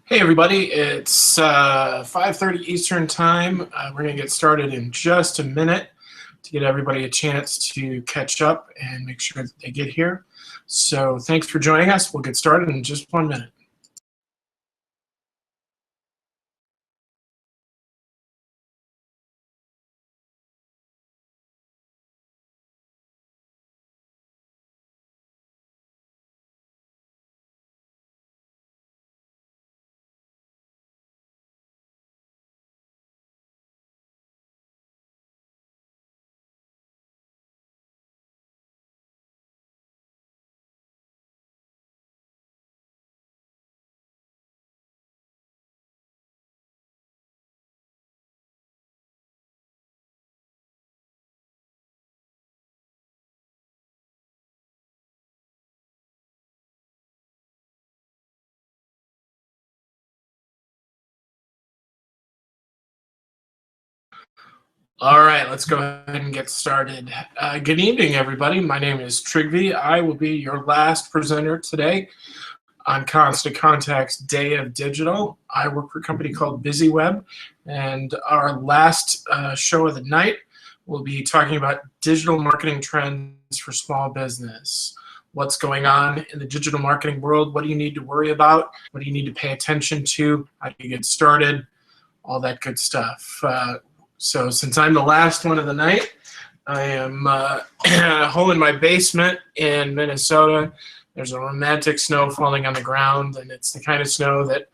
Hey everybody, it's 5:30 Eastern Time. We're going to get started in just a minute to get everybody a chance to catch up and make sure that they get here. So thanks for joining us. We'll get started in just 1 minute. All right, let's go ahead and get started. Good evening, everybody. My name is Trygve. I will be your last presenter today on Constant Contact's Day of Digital. I work for a company called BizzyWeb, and our last show of the night will be talking about digital marketing trends for small business. What's going on in the digital marketing world? What do you need to worry about? What do you need to pay attention to? How do you get started? All that good stuff. So since I'm the last one of the night, I am home in my basement in Minnesota. There's a romantic snow falling on the ground, and it's the kind of snow that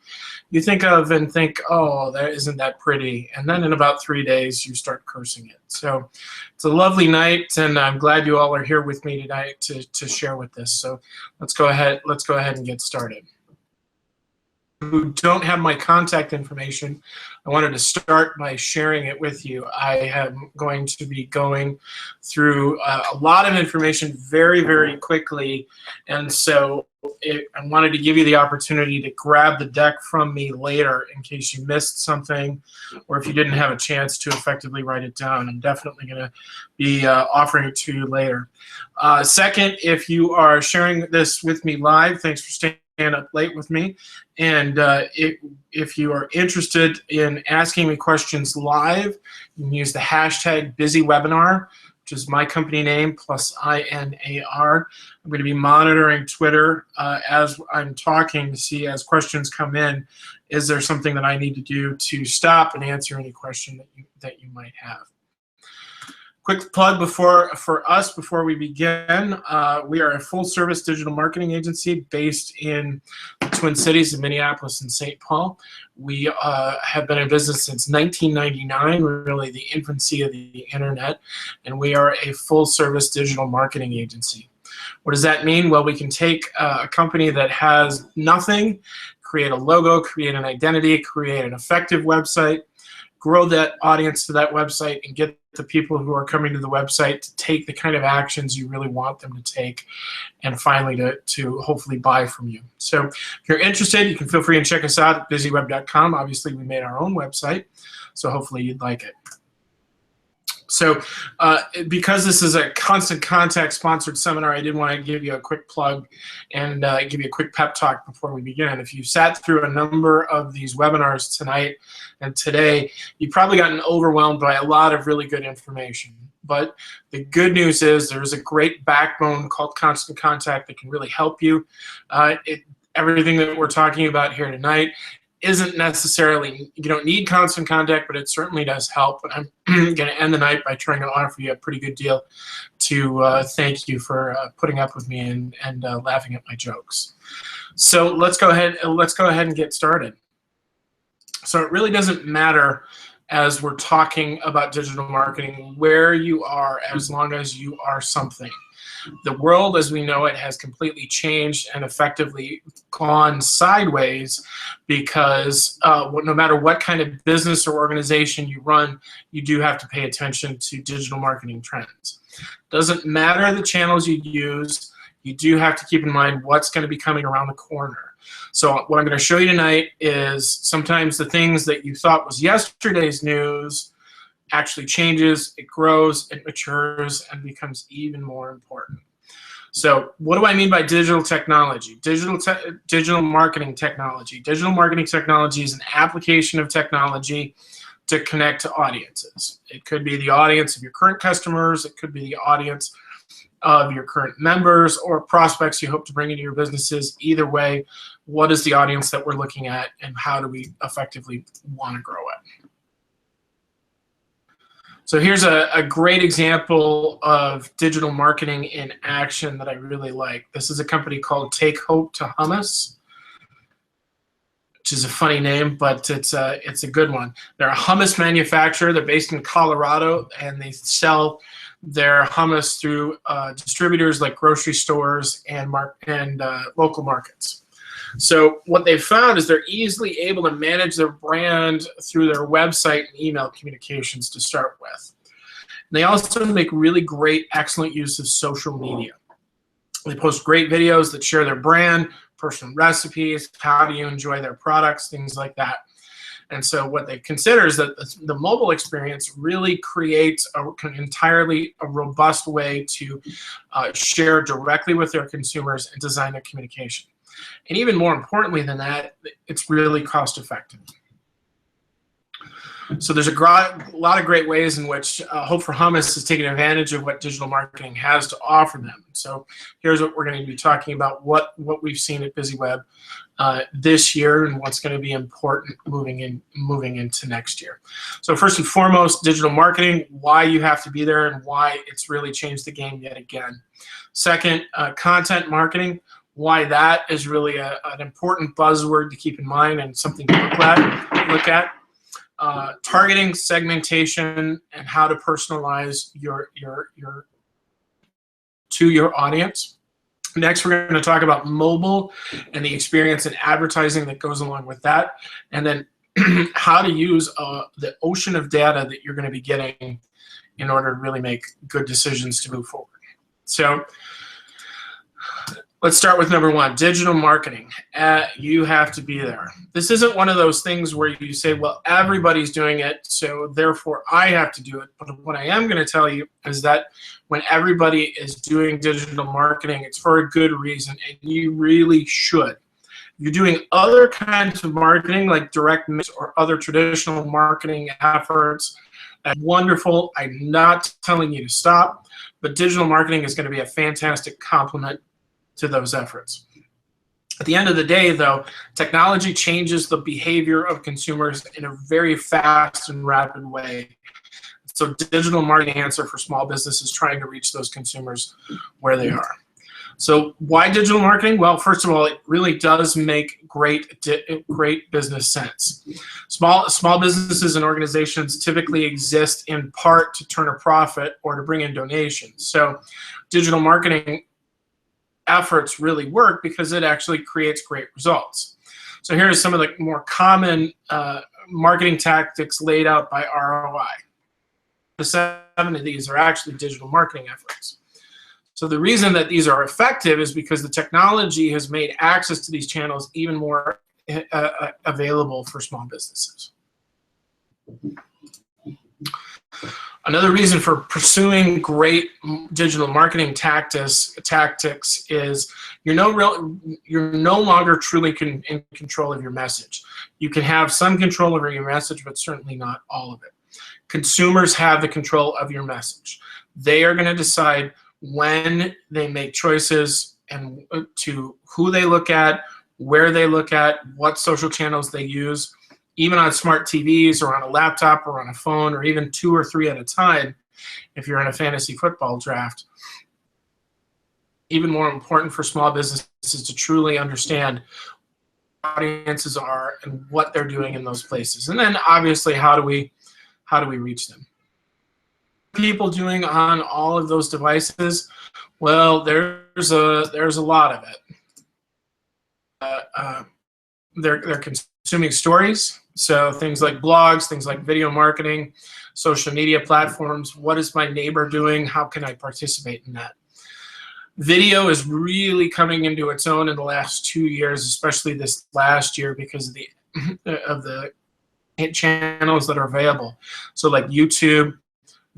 you think of and think, oh, that isn't that pretty. And then in about 3 days, you start cursing it. So it's a lovely night, and I'm glad you all are here with me tonight to share with this. So let's go ahead and get started. Who don't have my contact information, I wanted to start by sharing it with you. I am going to be going through a lot of information very, very quickly, and so I wanted to give you the opportunity to grab the deck from me later in case you missed something or if you didn't have a chance to effectively write it down. I'm definitely going to be offering it to you later. Second, if you are sharing this with me live, thanks for staying up late with me, and if you are interested in asking me questions live, you can use the hashtag BizzyWebinar, which is my company name plus INAR. I'm going to be monitoring Twitter as I'm talking to see, as questions come in, is there something that I need to do to stop and answer any question that you might have. Quick plug for us before we begin. We are a full-service digital marketing agency based in the Twin Cities of Minneapolis and St. Paul. We have been in business since 1999, really the infancy of the internet, and we are a full-service digital marketing agency. What does that mean? Well, we can take a company that has nothing, create a logo, create an identity, create an effective website, grow that audience to that website, and get the people who are coming to the website to take the kind of actions you really want them to take, and finally to hopefully buy from you. So if you're interested, you can feel free and check us out at BizzyWeb.com. Obviously, we made our own website, so hopefully you'd like it. So because this is a Constant Contact sponsored seminar, I did want to give you a quick plug and give you a quick pep talk before we begin. If you sat through a number of these webinars tonight and today, you've probably gotten overwhelmed by a lot of really good information. But the good news is there's a great backbone called Constant Contact that can really help you. Everything that we're talking about here tonight isn't necessarily, you don't need Constant Contact, but it certainly does help. And I'm going to end the night by trying to offer you a pretty good deal to thank you for putting up with me and laughing at my jokes. So let's go ahead and get started. So it really doesn't matter, as we're talking about digital marketing, where you are, as long as you are something. The world as we know it has completely changed and effectively gone sideways because no matter what kind of business or organization you run, you do have to pay attention to digital marketing trends. Doesn't matter the channels you use, you do have to keep in mind what's going to be coming around the corner. So what I'm going to show you tonight is sometimes the things that you thought was yesterday's news actually changes, it grows, it matures, and becomes even more important. So what do I mean by digital technology? Digital marketing technology. Digital marketing technology is an application of technology to connect to audiences. It could be the audience of your current customers. It could be the audience of your current members or prospects you hope to bring into your businesses. Either way, what is the audience that we're looking at, and how do we effectively want to grow it? So here's a great example of digital marketing in action that I really like. This is a company called Take Hope to Hummus, which is a funny name, but it's a good one. They're a hummus manufacturer. They're based in Colorado, and they sell their hummus through distributors like grocery stores and local markets. So what they've found is they're easily able to manage their brand through their website and email communications to start with. And they also make really great, excellent use of social media. They post great videos that share their brand, personal recipes, how do you enjoy their products, things like that. And so what they consider is that the mobile experience really creates entirely a robust way to share directly with their consumers and design their communication. And even more importantly than that, it's really cost effective. So there's a lot of great ways in which Hope for Hummus is taking advantage of what digital marketing has to offer them. So here's what we're going to be talking about, what we've seen at BizzyWeb this year and what's going to be important moving into next year. So first and foremost, digital marketing, why you have to be there and why it's really changed the game yet again. Second, content marketing, why that is really an important buzzword to keep in mind and something to look at. Targeting, segmentation, and how to personalize your audience. Next, we're going to talk about mobile and the experience and advertising that goes along with that, and then how to use the ocean of data that you're going to be getting in order to really make good decisions to move forward. So let's start with number one, digital marketing. You have to be there. This isn't one of those things where you say, well, everybody's doing it, so therefore I have to do it. But what I am going to tell you is that when everybody is doing digital marketing, it's for a good reason, and you really should. If you're doing other kinds of marketing like direct mix or other traditional marketing efforts, that's wonderful. I'm not telling you to stop, but digital marketing is going to be a fantastic complement to those efforts. At the end of the day, though, technology changes the behavior of consumers in a very fast and rapid way. So digital marketing answer for small businesses trying to reach those consumers where they are. So why digital marketing? Well, first of all, it really does make great business sense. Small businesses and organizations typically exist in part to turn a profit or to bring in donations. So digital marketing efforts really work because it actually creates great results. So here are some of the more common marketing tactics laid out by ROI. The 7 of these are actually digital marketing efforts. So the reason that these are effective is because the technology has made access to these channels even more available for small businesses. Another reason for pursuing great digital marketing tactics is you're no longer truly in control of your message. You can have some control over your message, but certainly not all of it. Consumers have the control of your message. They are going to decide when they make choices and to who they look at, where they look at, what social channels they use. Even on smart TVs or on a laptop or on a phone or even 2 or 3 at a time if you're in a fantasy football draft. Even more important for small businesses is to truly understand what audiences are and what they're doing in those places. And then obviously how do we reach them? People doing on all of those devices? Well, there's a lot of it. They're consuming stories. So things like blogs, things like video marketing, social media platforms. What is my neighbor doing? How can I participate in that? Video is really coming into its own in the last 2 years, especially this last year because of the channels that are available. So like YouTube,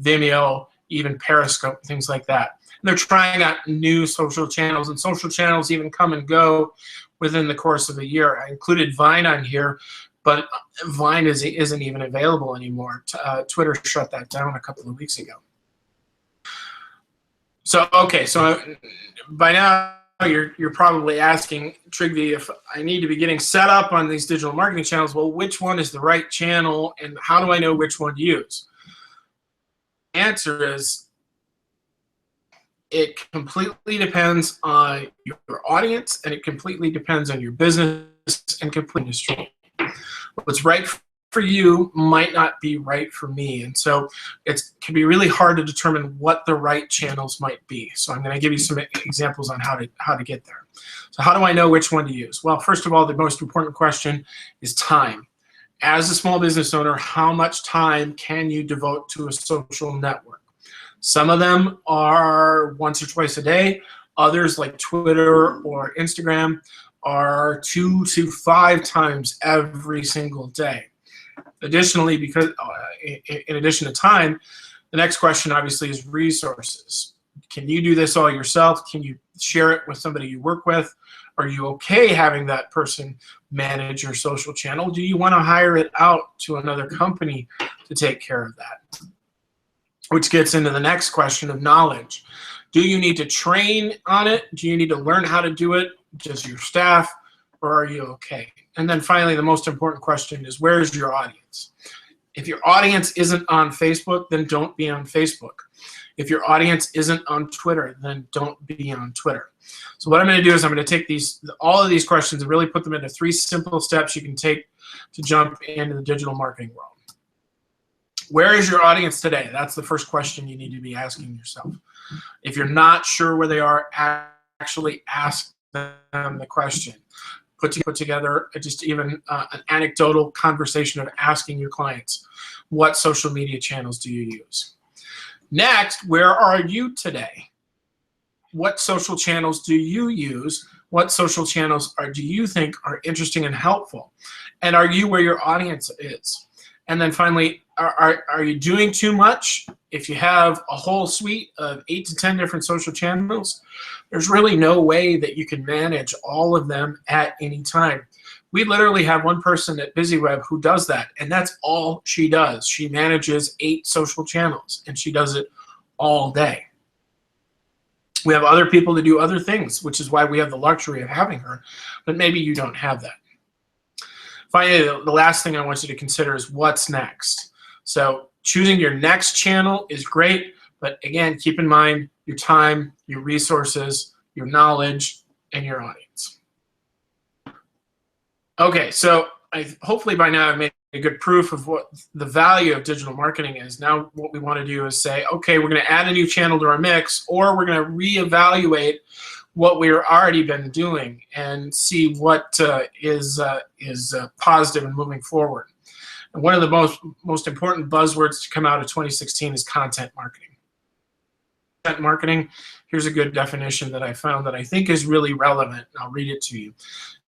Vimeo, even Periscope, things like that. They're trying out new social channels, and social channels even come and go within the course of a year. I included Vine on here, but Vine isn't even available anymore. Twitter shut that down a couple of weeks ago. So, okay, so by now you're probably asking, Trygve, if I need to be getting set up on these digital marketing channels, well, which one is the right channel, and how do I know which one to use? The answer is, it completely depends on your audience, and it completely depends on your business and complete industry. What's right for you might not be right for me, and so it can be really hard to determine what the right channels might be. So I'm going to give you some examples on how to get there. So how do I know which one to use? Well, first of all, the most important question is time. As a small business owner, how much time can you devote to a social network? Some of them are once or twice a day. Others, like Twitter or Instagram, are 2 to 5 times every single day. Additionally, because in addition to time, the next question obviously is resources. Can you do this all yourself? Can you share it with somebody you work with? Are you okay having that person manage your social channel? Do you want to hire it out to another company to take care of that? Which gets into the next question of knowledge. Do you need to train on it? Do you need to learn how to do it? Does your staff, or are you okay? And then finally, the most important question is, where is your audience? If your audience isn't on Facebook, then don't be on Facebook. If your audience isn't on Twitter, then don't be on Twitter. So what I'm going to do is I'm going to take all of these questions and really put them into 3 simple steps you can take to jump into the digital marketing world. Where is your audience today? That's the first question you need to be asking yourself. If you're not sure where they are, actually ask them the question. Put together just even an anecdotal conversation of asking your clients, what social media channels do you use? Next, where are you today? What social channels do you use? What social channels do you think are interesting and helpful? And are you where your audience is? And then finally, are you doing too much? If you have a whole suite of 8 to 10 different social channels, there's really no way that you can manage all of them at any time. We literally have one person at BizzyWeb who does that, and that's all she does. She manages 8 social channels, and she does it all day. We have other people that do other things, which is why we have the luxury of having her, but maybe you don't have that. Finally, the last thing I want you to consider is what's next. So choosing your next channel is great, but again, keep in mind your time, your resources, your knowledge, and your audience. Okay, so hopefully by now I've made a good proof of what the value of digital marketing is. Now what we want to do is say, okay, we're going to add a new channel to our mix, or we're going to reevaluate what we've already been doing and see what is positive and moving forward. And one of the most important buzzwords to come out of 2016 is content marketing. Content marketing, here's a good definition that I found that I think is really relevant. I'll read it to you.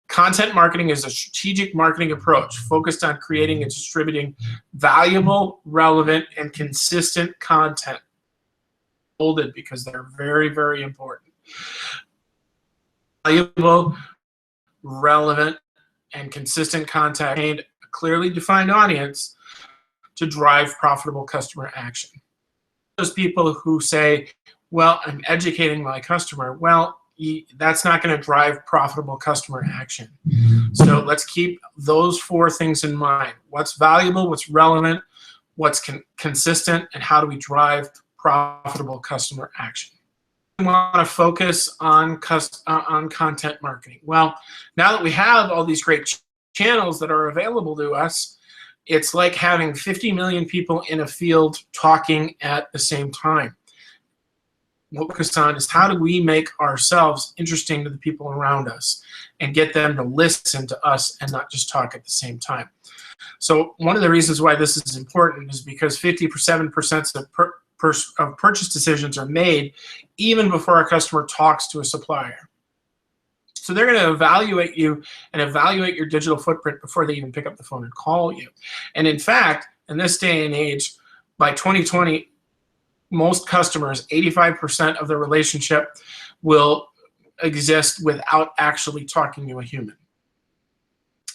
Content marketing is a strategic marketing approach focused on creating and distributing valuable, relevant, and consistent content. Bolded because they're very, very important. Valuable, relevant, and consistent content aimed at a clearly defined audience to drive profitable customer action. Those people who say, well, I'm educating my customer, well, that's not going to drive profitable customer action. So let's keep those 4 things in mind. What's valuable, what's relevant, what's consistent, and how do we drive profitable customer action? We want to focus on content marketing. Well, now that we have all these great channels that are available to us, it's like having 50 million people in a field talking at the same time. What we're focused on is how do we make ourselves interesting to the people around us and get them to listen to us and not just talk at the same time. So one of the reasons why this is important is because 57% of purchase decisions are made even before a customer talks to a supplier. So they're going to evaluate you and evaluate your digital footprint before they even pick up the phone and call you. And in fact, in this day and age, by 2020, most customers, 85% of the relationship will exist without actually talking to a human.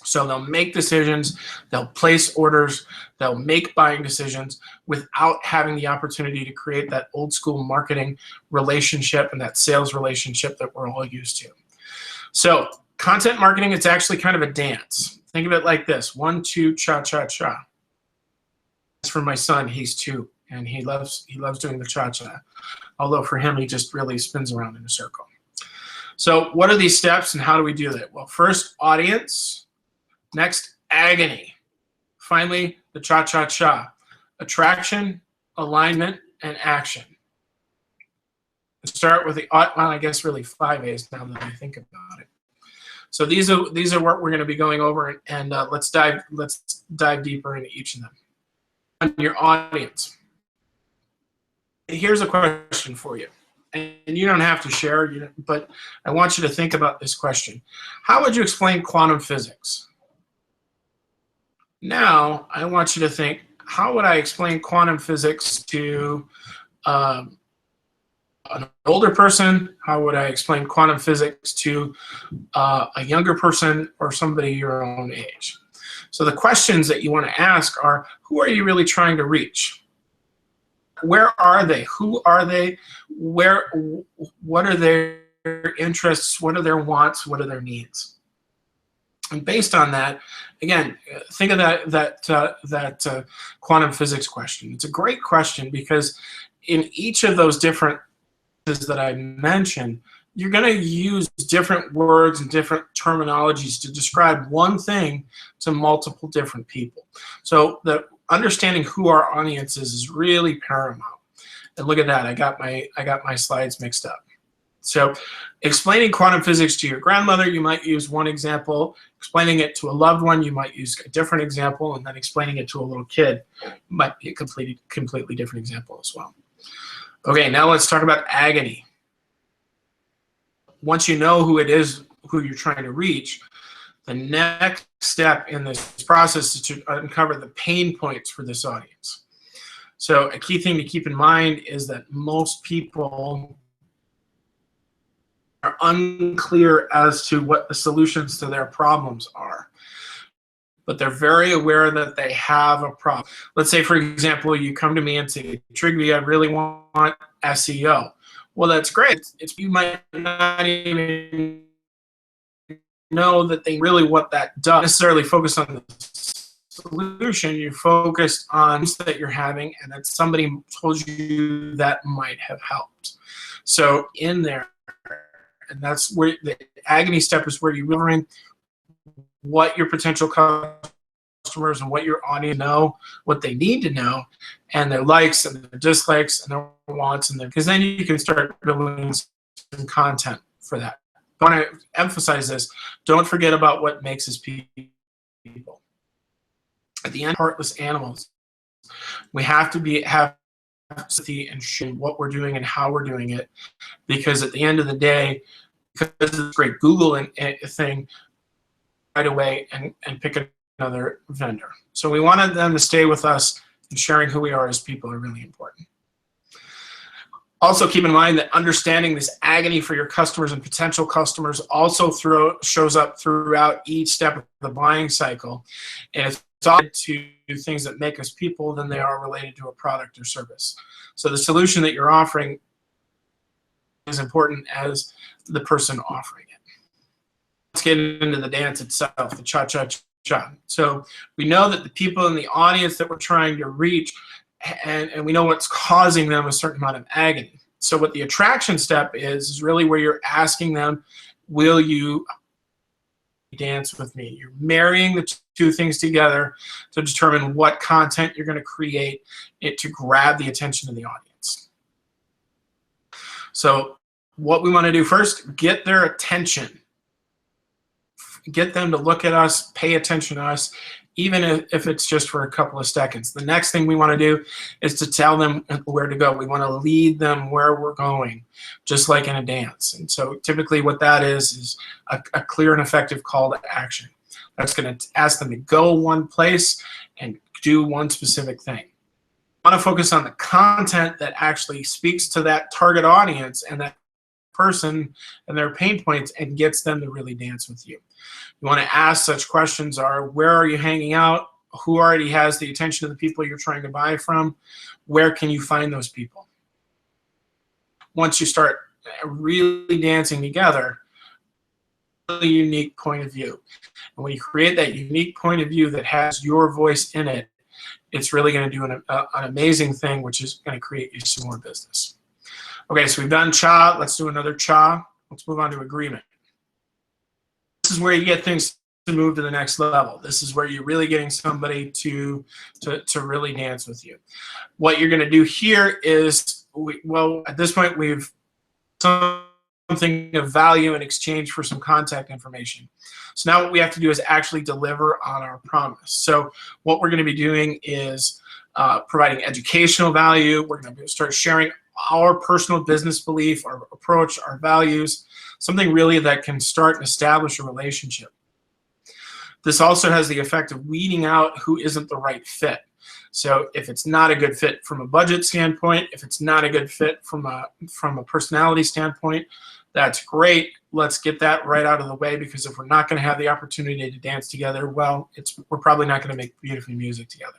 So they'll make decisions, they'll place orders, they'll make buying decisions without having the opportunity to create that old school marketing relationship and that sales relationship that we're all used to. So content marketing, it's actually kind of a dance. Think of it like this: 1, 2, cha-cha-cha. That's for my son, he's 2, and he loves doing the cha-cha. Although for him, he just really spins around in a circle. So what are these steps and how do we do that? Well, first, audience. Next, agony. Finally, the cha-cha-cha. Attraction, alignment, and action. Let's start with the, well, I guess really 5 A's now that I think about it. So these are what we're going to be going over, and let's dive deeper into each of them. On your audience. Here's a question for you, and you don't have to share, but I want you to think about this question. How would you explain quantum physics? Now, I want you to think, how would I explain quantum physics to an older person? How would I explain quantum physics to a younger person or somebody your own age? So the questions that you want to ask are, who are you really trying to reach? Where are they? Who are they? What are their interests? What are their wants? What are their needs? And based on that, again, think of that quantum physics question. It's a great question because in each of those different that I mentioned, you're going to use different words and different terminologies to describe one thing to multiple different people. So the understanding who our audience is really paramount. And look at that, I got my slides mixed up. So explaining quantum physics to your grandmother, you might use one example. Explaining it to a loved one, you might use a different example. And then explaining it to a little kid might be a completely different example as well. Okay, now let's talk about agony. Once you know who it is, who you're trying to reach, the next step in this process is to uncover the pain points for this audience. So a key thing to keep in mind is that most people are unclear as to what the solutions to their problems are. But they're very aware that they have a problem. Let's say, for example, you come to me and say, Trygve, I really want SEO. Well, that's great. You might not even know that they really what that does. Necessarily focus on the solution. You're focused on that you're having and that somebody told you that might have helped. So in there, and that's where the agony step is where you learn what your potential customers and what your audience know, what they need to know, and their likes and their dislikes and their wants, and because then you can start building some content for that. I want to emphasize this. Don't forget about what makes us people. At the end, heartless animals. We have to have sympathy and show what we're doing and how we're doing it, because at the end of the day, because of this great Google thing, right away and pick another vendor. So we wanted them to stay with us, and sharing who we are as people are really important. Also keep in mind that understanding this agony for your customers and potential customers also shows up throughout each step of the buying cycle. And if it's all to things that make us people than they are related to a product or service. So the solution that you're offering is important as the person offering it. Let's get into the dance itself, the cha-cha-cha. So we know that the people in the audience that we're trying to reach, and we know what's causing them a certain amount of agony. So what the attraction step is really where you're asking them, will you dance with me? You're marrying the two things together to determine what content you're going to create to grab the attention of the audience. So what we want to do first, get their attention. Get them to look at us, pay attention to us, even if it's just for a couple of seconds. The next thing we want to do is to tell them where to go. We want to lead them where we're going, just like in a dance. And so typically what that is a clear and effective call to action. That's going to ask them to go one place and do one specific thing. want to focus on the content that actually speaks to that target audience and that person and their pain points and gets them to really dance with you. You want to ask such questions are, where are you hanging out? Who already has the attention of the people you're trying to buy from? Where can you find those people? Once you start really dancing together, really unique point of view. And when you create that unique point of view that has your voice in it, it's really going to do an amazing thing, which is going to create you some more business. Okay, so we've done cha. Let's do another cha. Let's move on to agreement. This is where you get things to move to the next level. This is where you're really getting somebody to really dance with you. What you're going to do here is, well, at this point, we've something of value in exchange for some contact information. So now what we have to do is actually deliver on our promise. So what we're going to be doing is providing educational value. We're going to start sharing our personal business belief, our approach, our values, something really that can start and establish a relationship. This also has the effect of weeding out who isn't the right fit. So if it's not a good fit from a budget standpoint, if it's not a good fit from a personality standpoint, that's great. Let's get that right out of the way, because if we're not going to have the opportunity to dance together, well, we're probably not going to make beautiful music together.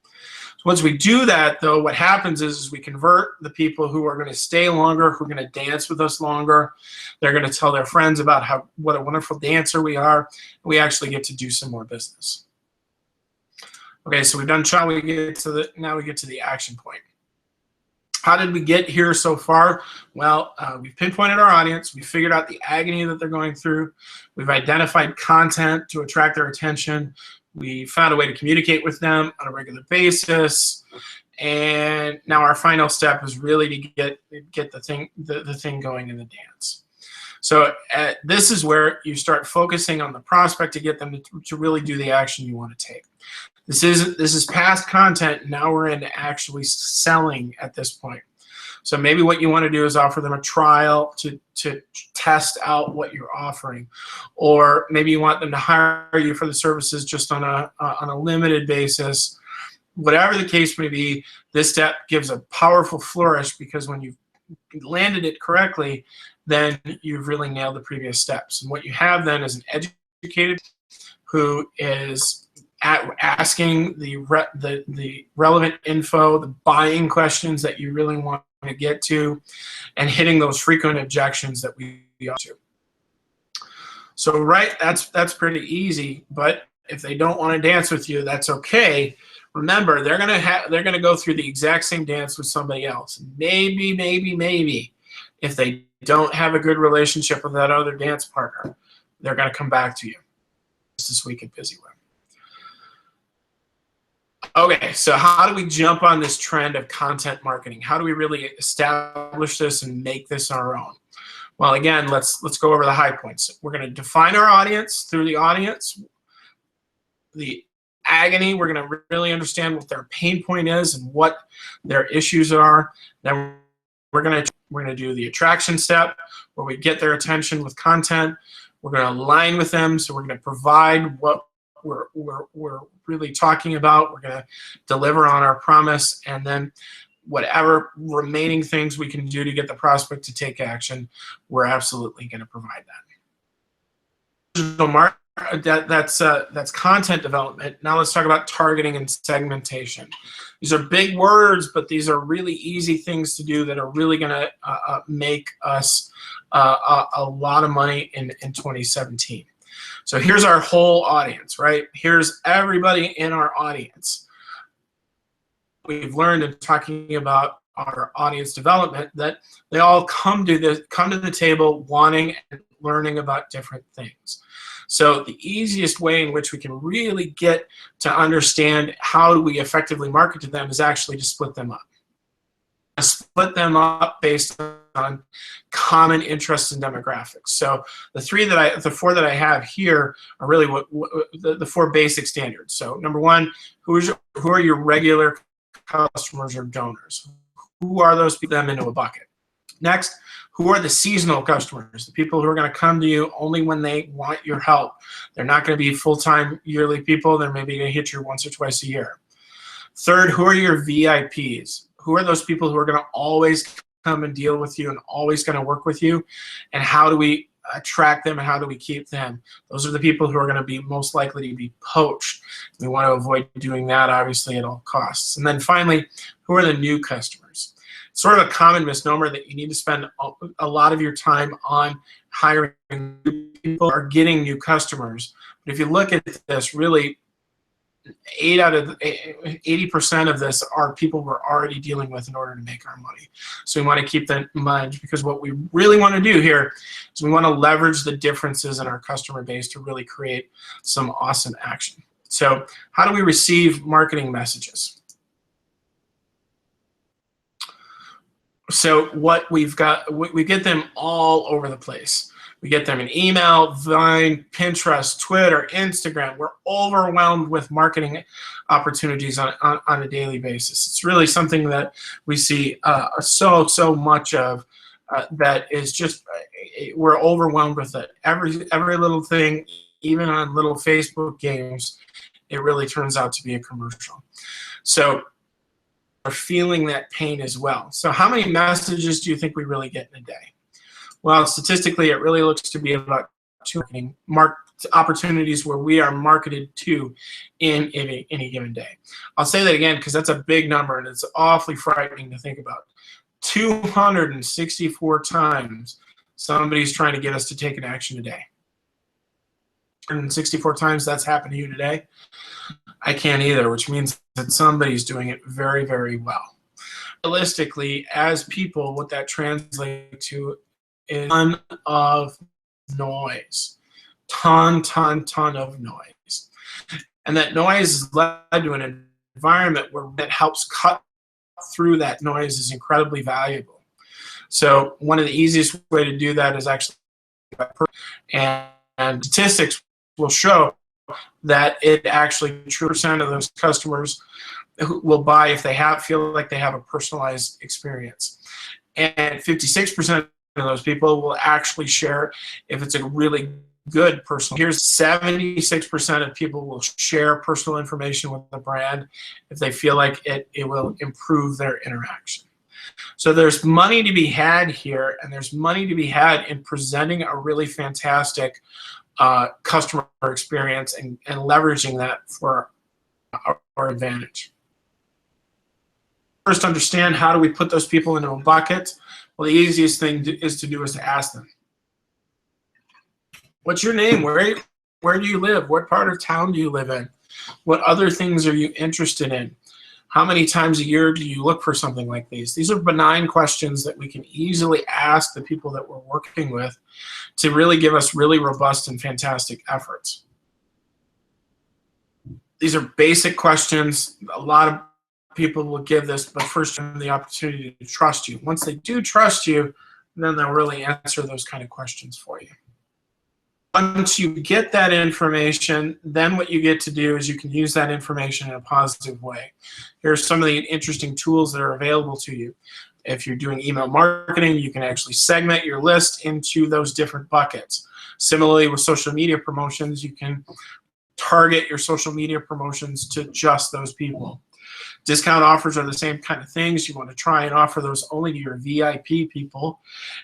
So once we do that, though, what happens is we convert the people who are going to stay longer, who are going to dance with us longer. They're going to tell their friends about what a wonderful dancer we are. And we actually get to do some more business. Okay, so we've done cha. Now we get to the action point. How did we get here so far? Well, we've pinpointed our audience. We figured out the agony that they're going through. We've identified content to attract their attention. We found a way to communicate with them on a regular basis. And now our final step is really to get the thing going in the dance. So this is where you start focusing on the prospect to get them to really do the action you want to take. This is past content. Now we're into actually selling at this point. So maybe what you want to do is offer them a trial to test out what you're offering, or maybe you want them to hire you for the services just on a limited basis. Whatever the case may be, this step gives a powerful flourish, because when you've landed it correctly, then you've really nailed the previous steps. And what you have then is an educated who is asking the relevant info, the buying questions that you really want to get to, and hitting those frequent objections that we ought to. So that's pretty easy. But if they don't want to dance with you, that's okay. Remember, they're gonna go through the exact same dance with somebody else. Maybe, if they don't have a good relationship with that other dance partner, they're gonna come back to you. This week at BizzyWeb. Okay, so how do we jump on this trend of content marketing? How do we really establish this and make this our own? Well, again, let's go over the high points. We're going to define our audience through the audience. The agony, we're going to really understand what their pain point is and what their issues are. Then we're going to do the attraction step, where we get their attention with content. We're going to align with them, so we're going to provide what we're really talking about. We're going to deliver on our promise, and then whatever remaining things we can do to get the prospect to take action, we're absolutely going to provide that. That's content development. Now let's talk about targeting and segmentation. These are big words, but these are really easy things to do that are really going to make us a lot of money in 2017. So here's our whole audience, right? Here's everybody in our audience. We've learned in talking about our audience development that they all come to the table wanting and learning about different things. So the easiest way in which we can really get to understand how do we effectively market to them is actually to split them up. Split them up based on common interests and demographics. So the four that I have here are really the four basic standards. So number one, who are your regular customers or donors? Who are those people? Them into a bucket. Next, who are the seasonal customers? The people who are going to come to you only when they want your help. They're not going to be full-time yearly people. They're maybe going to hit you once or twice a year. Third, who are your VIPs? Who are those people who are going to always come and deal with you and always going to work with you? And how do we attract them and how do we keep them? Those are the people who are going to be most likely to be poached. We want to avoid doing that, obviously, at all costs. And then finally, who are the new customers? It's sort of a common misnomer that you need to spend a lot of your time on hiring new people or getting new customers. But if you look at this, really, 80% of this are people we're already dealing with in order to make our money. So we want to keep that in mind, because what we really want to do here is we want to leverage the differences in our customer base to really create some awesome action. So how do we receive marketing messages? So what we've got, we get them all over the place. We get them in email, Vine, Pinterest, Twitter, Instagram. We're overwhelmed with marketing opportunities on a daily basis. It's really something that we see so much of that is just, we're overwhelmed with it. Every little thing, even on little Facebook games, it really turns out to be a commercial. So we're feeling that pain as well. So how many messages do you think we really get in a day? Well, statistically, it really looks to be about 2 opportunities where we are marketed to in any given day. I'll say that again because that's a big number and it's awfully frightening to think about. 264 times somebody's trying to get us to take an action today. 164 times that's happened to you today. I can't either, which means that somebody's doing it very, very well. Realistically, as people, what that translates to is a ton of noise. Ton of noise. And that noise is led to an environment where that helps cut through that noise is incredibly valuable. So one of the easiest way to do that is actually, and statistics will show that it actually 2% of those customers who will buy if they feel like they have a personalized experience. And 56% of those people will actually share if it's a really good personal. Here's 76% of people will share personal information with the brand if they feel like it will improve their interaction. So there's money to be had here, and there's money to be had in presenting a really fantastic customer experience and leveraging that for our advantage. First, understand how do we put those people into a bucket. Well, the easiest thing is to ask them, what's your name? Where do you live? What part of town do you live in? What other things are you interested in? How many times a year do you look for something like these? These are benign questions that we can easily ask the people that we're working with to really give us really robust and fantastic efforts. These are basic questions. A lot of people will give this, but first give them the opportunity to trust you. Once they do trust you, then they'll really answer those kind of questions for you. Once you get that information, then what you get to do is you can use that information in a positive way. Here are some of the interesting tools that are available to you. If you're doing email marketing, you can actually segment your list into those different buckets. Similarly, with social media promotions, you can target your social media promotions to just those people. Discount offers are the same kind of things. You want to try and offer those only to your VIP people.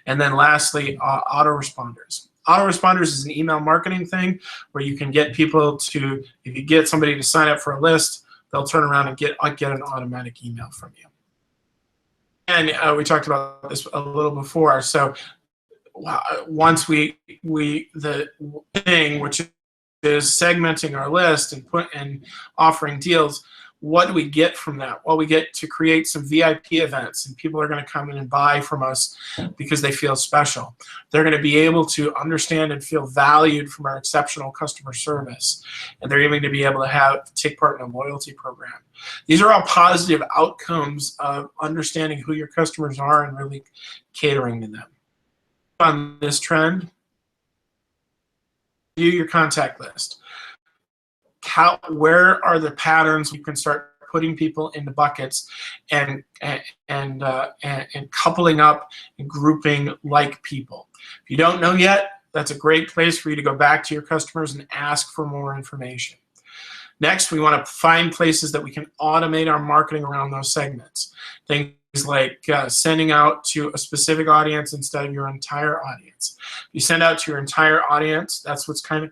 And then lastly, autoresponders. Autoresponders is an email marketing thing where you can get people to, if you get somebody to sign up for a list, they'll turn around and get an automatic email from you. And we talked about this a little before. So once the thing, which is segmenting our list and offering deals, what do we get from that? Well, we get to create some VIP events, and people are going to come in and buy from us because they feel special. They're going to be able to understand and feel valued from our exceptional customer service, and they're even going to be able to take part in a loyalty program. These are all positive outcomes of understanding who your customers are and really catering to them. On this trend, view your contact list. Where are the patterns you can start putting people into buckets and coupling up and grouping like people? If you don't know yet, that's a great place for you to go back to your customers and ask for more information. Next, we want to find places that we can automate our marketing around those segments. Things like sending out to a specific audience instead of your entire audience. If you send out to your entire audience, that's what's known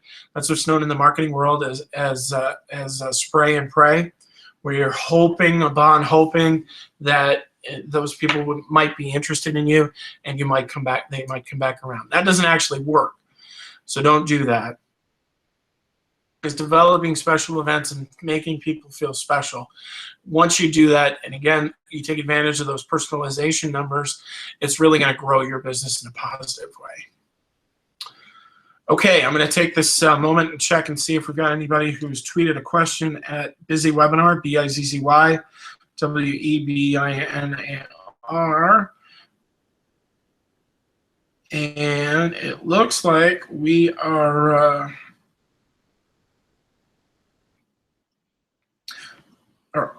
in the marketing world as spray and pray, where you're hoping that those people might be interested in you, and you might come back. They might come back around. That doesn't actually work, so don't do that. Is developing special events and making people feel special. Once you do that, and again, you take advantage of those personalization numbers, it's really going to grow your business in a positive way. Okay, I'm going to take this moment and check and see if we've got anybody who's tweeted a question at BizzyWebinar, BizzyWebinar. And it looks like we are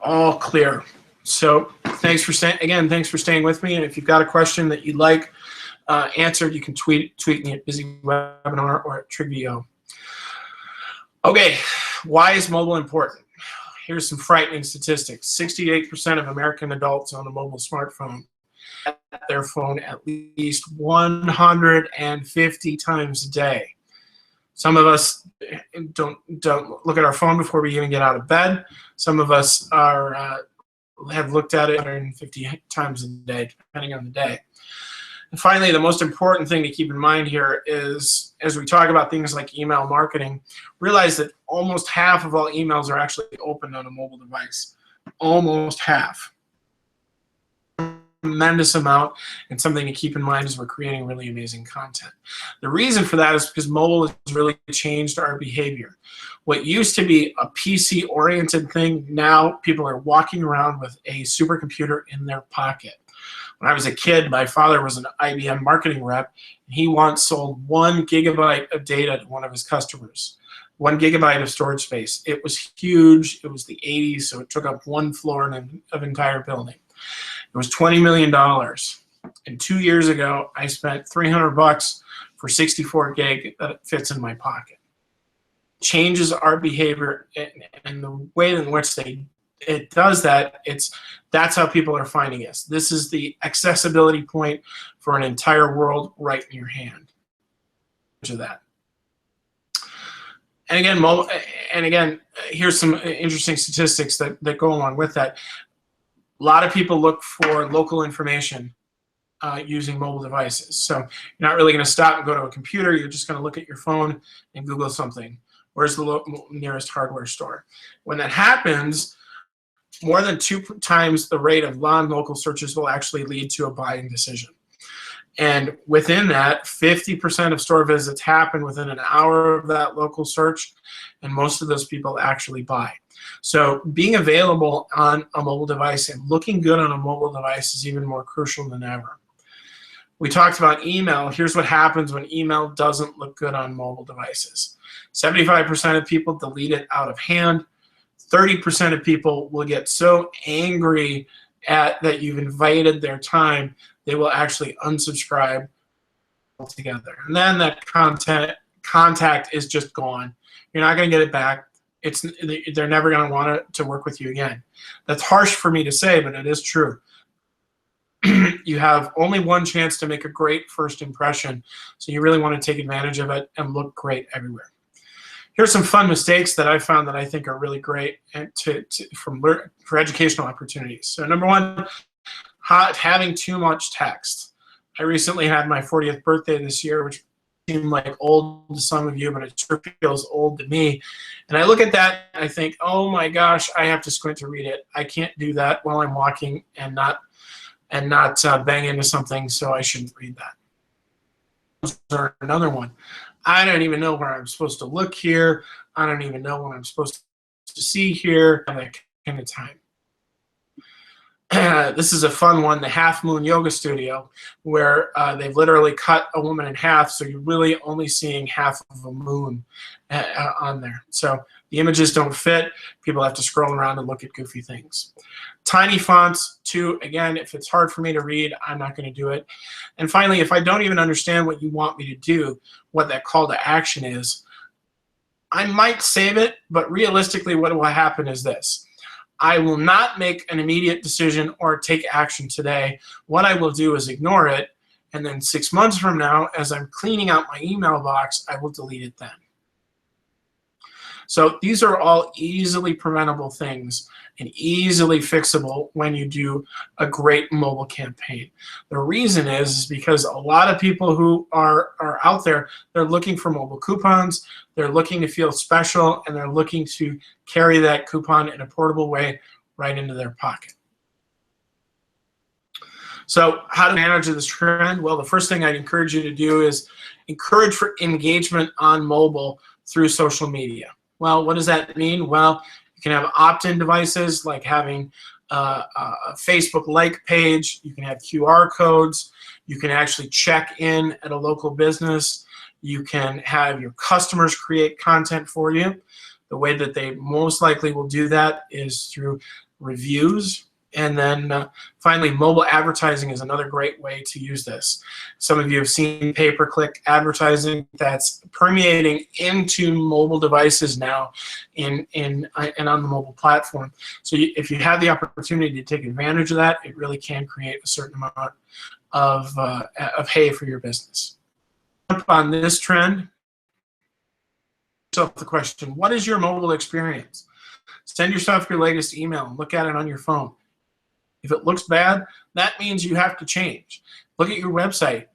all clear. So thanks for staying with me. And if you've got a question that you'd like answered, you can tweet me at BizzyWebinar or at Trygve. Okay, why is mobile important? Here's some frightening statistics. 68% of American adults own a mobile smartphone. Their phone at least 150 times a day. Some of us don't look at our phone before we even get out of bed. Some of us have looked at it 150 times a day, depending on the day. And finally, the most important thing to keep in mind here is, as we talk about things like email marketing, realize that almost half of all emails are actually opened on a mobile device. Almost half. Tremendous amount, and something to keep in mind as we're creating really amazing content. The reason for that is because mobile has really changed our behavior. What used to be a PC-oriented thing, now people are walking around with a supercomputer in their pocket. When I was a kid, my father was an IBM marketing rep, and he once sold 1 gigabyte of data to one of his customers. 1 gigabyte of storage space. It was huge. It was the 80s, so it took up 1 floor of an entire building. It was $20 million. And 2 years ago, I spent $300 for 64 gig that fits in my pocket. Changes our behavior, and the way in which it does that, that's how people are finding us. This is the accessibility point for an entire world right in your hand. To that. And again, here's some interesting statistics that go along with that. A lot of people look for local information using mobile devices. So you're not really going to stop and go to a computer. You're just going to look at your phone and Google something. Where's the nearest hardware store? When that happens, more than 2 times the rate of non-local searches will actually lead to a buying decision. And within that, 50% of store visits happen within an hour of that local search, and most of those people actually buy. So being available on a mobile device and looking good on a mobile device is even more crucial than ever. We talked about email. Here's what happens when email doesn't look good on mobile devices. 75% of people delete it out of hand. 30% of people will get so angry that you've invited their time, they will actually unsubscribe altogether. And then that contact is just gone. You're not going to get it back. They're never going to want to work with you again. That's harsh for me to say, but it is true. You have only one chance to make a great first impression, so you really want to take advantage of it and look great everywhere. Here's some fun mistakes that I found that I think are really great for educational opportunities. So number one, having too much text. I recently had my 40th birthday this year, which seemed like old to some of you, but it sure feels old to me. And I look at that and I think, oh my gosh, I have to squint to read it. I can't do that while I'm walking and not bang into something, so I shouldn't read that. Or another one. I don't even know where I'm supposed to look here. I don't even know what I'm supposed to see here. That kind of time. This is a fun one, the Half Moon Yoga Studio, where they've literally cut a woman in half, so you're really only seeing half of a moon on there. So the images don't fit. People have to scroll around and look at goofy things. Tiny fonts, too. Again, if it's hard for me to read, I'm not going to do it. And finally, if I don't even understand what you want me to do, what that call to action is, I might save it, but realistically what will happen is this. I will not make an immediate decision or take action today. What I will do is ignore it, and then 6 months from now, as I'm cleaning out my email box, I will delete it then. So these are all easily preventable things and easily fixable when you do a great mobile campaign. The reason is because a lot of people who are out there, they're looking for mobile coupons, they're looking to feel special, and they're looking to carry that coupon in a portable way right into their pocket. So how to manage this trend? Well, the first thing I'd encourage you to do is encourage for engagement on mobile through social media. Well, what does that mean? Well, you can have opt-in devices like having a Facebook like page. You can have QR codes. You can actually check in at a local business. You can have your customers create content for you. The way that they most likely will do that is through reviews. And then finally, mobile advertising is another great way to use this. Some of you have seen pay-per-click advertising that's permeating into mobile devices now and on the mobile platform. So if you have the opportunity to take advantage of that, it really can create a certain amount of hay for your business. Jump on this trend. Yourself the question, what is your mobile experience? Send yourself your latest email and look at it on your phone. If it looks bad, that means you have to change. Look at your website.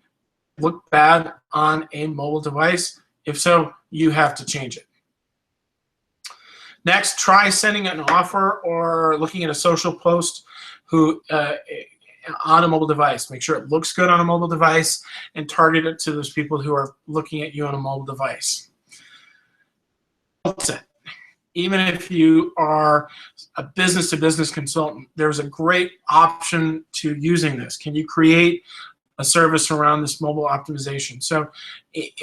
Look bad on a mobile device? If so, you have to change it. Next, try sending an offer or looking at a social post on a mobile device. Make sure it looks good on a mobile device and target it to those people who are looking at you on a mobile device. Even if you are a business-to-business consultant, there's a great option to using this. Can you create a service around this mobile optimization? So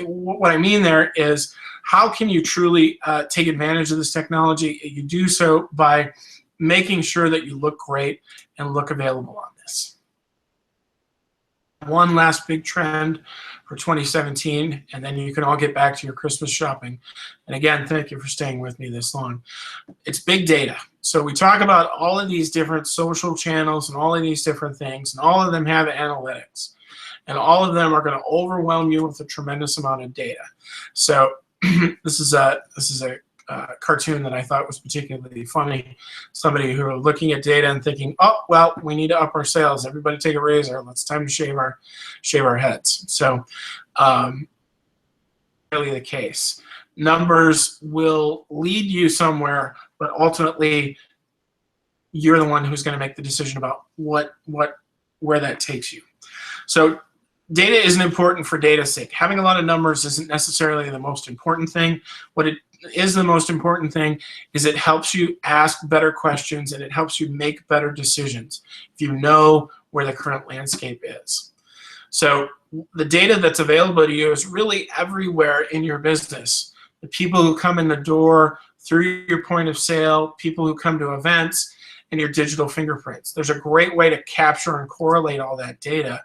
what I mean there is, how can you truly take advantage of this technology? You do so by making sure that you look great and look available on this. One last big trend for 2017, and then you can all get back to your Christmas shopping. And again, thank you for staying with me this long. It's big data. So we talk about all of these different social channels and all of these different things, and all of them have analytics. And all of them are going to overwhelm you with a tremendous amount of data. So this is a cartoon that I thought was particularly funny. Somebody who are looking at data and thinking, oh, well, we need to up our sales. Everybody take a razor. It's time to shave our heads. So really the case. Numbers will lead you somewhere, but ultimately you're the one who's going to make the decision about where that takes you. So data isn't important for data's sake. Having a lot of numbers isn't necessarily the most important thing. What it is the most important thing is it helps you ask better questions and it helps you make better decisions if you know where the current landscape is. So the data that's available to you is really everywhere in your business. The people who come in the door, through your point of sale, people who come to events, and your digital fingerprints. There's a great way to capture and correlate all that data,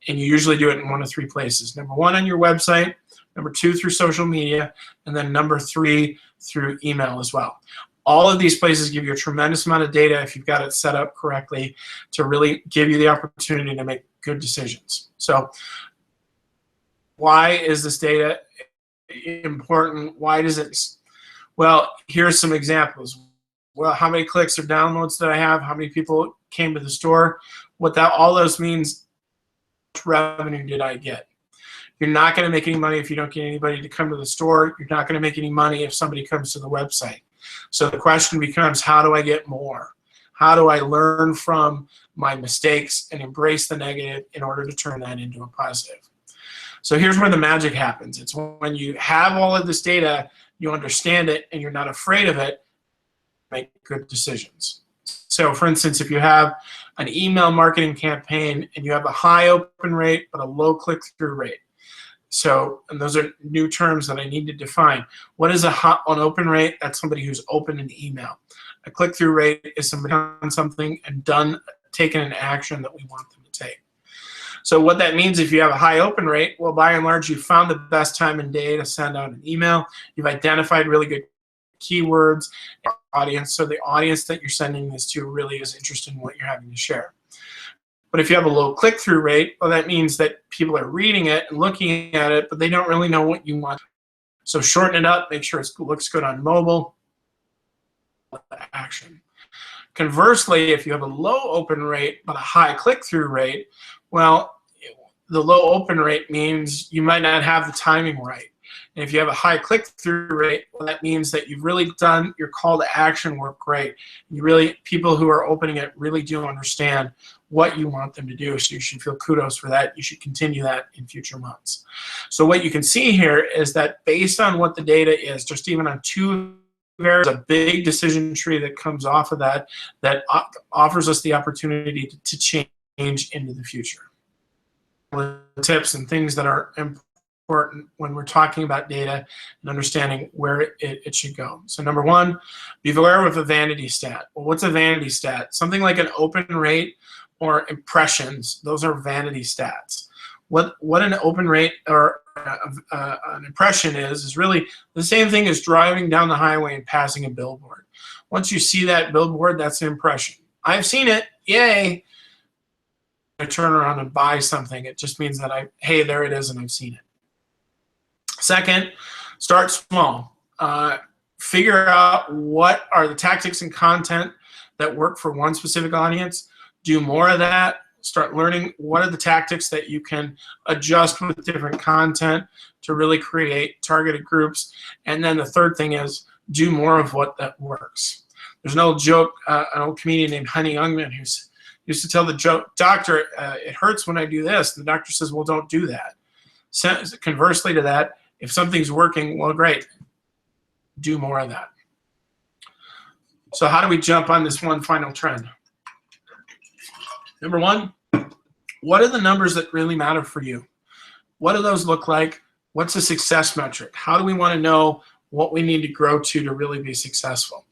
and you usually do it in one of three places. Number one, on your website. Number two, through social media. And then number three, through email as well. All of these places give you a tremendous amount of data if you've got it set up correctly to really give you the opportunity to make good decisions. So why is this data important? Why does it? Well, here's some examples. Well, how many clicks or downloads did I have? How many people came to the store? What that all those means, how much revenue did I get? You're not going to make any money if you don't get anybody to come to the store. You're not going to make any money if somebody comes to the website. So the question becomes, how do I get more? How do I learn from my mistakes and embrace the negative in order to turn that into a positive? So here's where the magic happens. It's when you have all of this data, you understand it, and you're not afraid of it, make good decisions. So for instance, if you have an email marketing campaign and you have a high open rate but a low click-through rate. So, and those are new terms that I need to define. What is an open rate? That's somebody who's opened an email. A click-through rate is somebody done something and taken an action that we want them to take. So what that means, if you have a high open rate, well, by and large, you found the best time and day to send out an email. You've identified really good keywords, audience, so the audience that you're sending this to really is interested in what you're having to share. But if you have a low click-through rate, well, that means that people are reading it and looking at it, but they don't really know what you want. So shorten it up, make sure it looks good on mobile. Action. Conversely, if you have a low open rate but a high click-through rate, well, the low open rate means you might not have the timing right. And if you have a high click-through rate, well, that means that you've really done your call to action work great. People who are opening it really do understand what you want them to do, so you should feel kudos for that. You should continue that in future months. So what you can see here is that based on what the data is, just even on two, there's a big decision tree that comes off of that offers us the opportunity to change into the future. Tips and things that are important when we're talking about data and understanding where it should go. So number one, be aware of a vanity stat. Well, what's a vanity stat? Something like an open rate or impressions. Those are vanity stats. What an open rate or an impression is really the same thing as driving down the highway and passing a billboard. Once you see that billboard, that's an impression. I've seen it, yay. I turn around and buy something. It just means that hey, there it is and I've seen it. Second, start small. Figure out what are the tactics and content that work for one specific audience. Do more of that. Start learning what are the tactics that you can adjust with different content to really create targeted groups. And then the third thing is do more of what that works. There's an old joke, an old comedian named Honey Youngman who used to tell the joke, doctor, it hurts when I do this. And the doctor says, well, don't do that. So, conversely to that, if something's working, well, great. Do more of that. So how do we jump on this one final trend? Number one, what are the numbers that really matter for you? What do those look like? What's a success metric? How do we want to know what we need to grow to really be successful?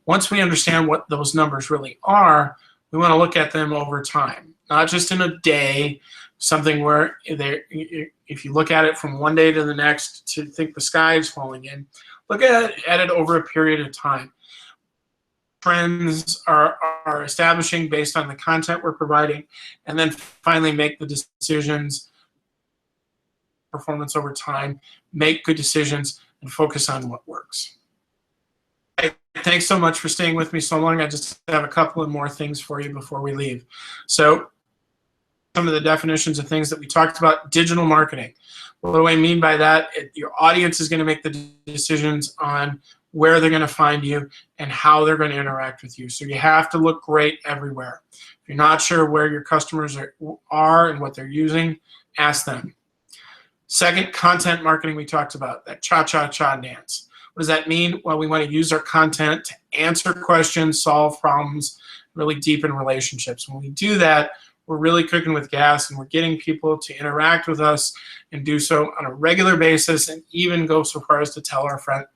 Once we understand what those numbers really are, we want to look at them over time, not just in a day, something where if you look at it from one day to the next to think the sky is falling in, look at it over a period of time. Trends are establishing based on the content we're providing, and then finally make the decisions, performance over time, make good decisions, and focus on what works. Thanks so much for staying with me so long. I just have a couple of more things for you before we leave. So some of the definitions of things that we talked about. Digital marketing. What do I mean by that? Your audience is going to make the decisions on where they're going to find you and how they're going to interact with you. So you have to look great everywhere. If you're not sure where your customers are and what they're using, ask them. Second, content marketing we talked about, that cha-cha-cha dance. What does that mean? Well, we want to use our content to answer questions, solve problems, really deepen relationships. When we do that, we're really cooking with gas, and we're getting people to interact with us and do so on a regular basis, and even go so far as to tell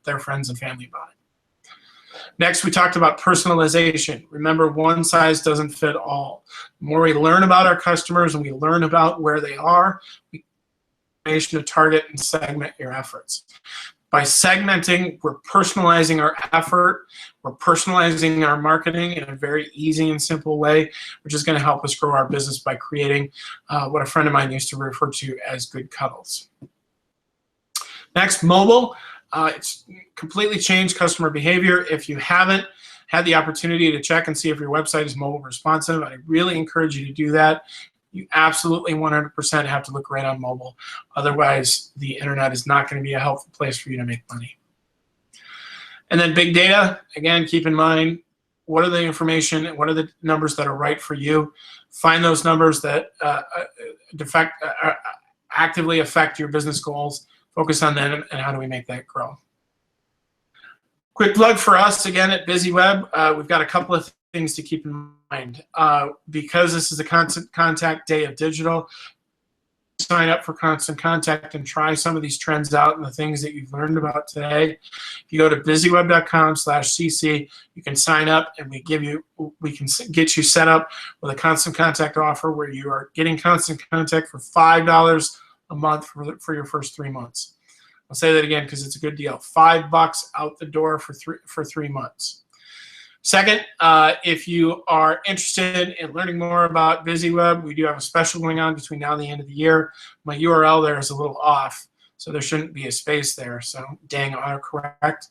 their friends and family about it. Next, we talked about personalization. Remember, one size doesn't fit all. The more we learn about our customers and we learn about where they are, we have to target and segment your efforts. By segmenting, we're personalizing our effort, we're personalizing our marketing in a very easy and simple way, which is going to help us grow our business by creating what a friend of mine used to refer to as good cuddles. Next, mobile. It's completely changed customer behavior. If you haven't had the opportunity to check and see if your website is mobile responsive, I really encourage you to do that. You absolutely 100% have to look great on mobile. Otherwise, the internet is not going to be a helpful place for you to make money. And then big data, again, keep in mind, what are the information and what are the numbers that are right for you? Find those numbers that actively affect your business goals. Focus on them, and how do we make that grow? Quick plug for us, again, at BizzyWeb. We've got a couple of things to keep in mind. Because this is a constant contact day of digital, sign up for Constant Contact and try some of these trends out and the things that you've learned about today. If you go to BizzyWeb.com/cc, you can sign up, and we can get you set up with a Constant Contact offer where you are getting Constant Contact for $5 a month for your first 3 months. I'll say that again because it's a good deal. $5 out the door for 3 months. Second, if you are interested in learning more about BizzyWeb, we do have a special going on between now and the end of the year. My URL there is a little off, so there shouldn't be a space there. So dang, autocorrect.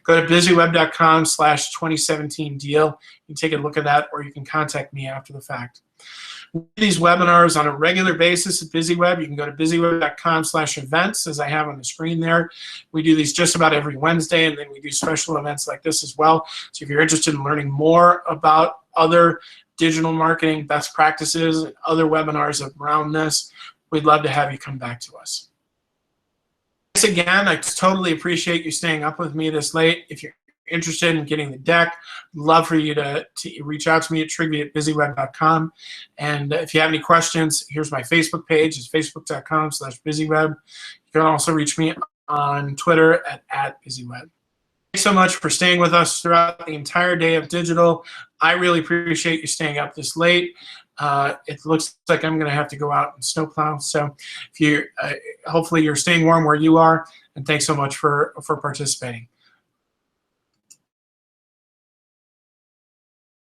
Go to BizzyWeb.com/2017 deal. You can take a look at that, or you can contact me after the fact. We do these webinars on a regular basis at BizzyWeb. You can go to BizzyWeb.com/events, as I have on the screen there. We do these just about every Wednesday, and then we do special events like this as well. So if you're interested in learning more about other digital marketing best practices and other webinars around this, we'd love to have you come back to us. Thanks again. I totally appreciate you staying up with me this late. If you're interested in getting the deck, love for you to reach out to me at Trygve@BizzyWeb.com. And if you have any questions, here's my Facebook page. It's Facebook.com/BizzyWeb. You can also reach me on Twitter at BizzyWeb. Thanks so much for staying with us throughout the entire day of digital. I really appreciate you staying up this late. It looks like I'm going to have to go out and snowplow. So if you, hopefully you're staying warm where you are, and thanks so much for participating.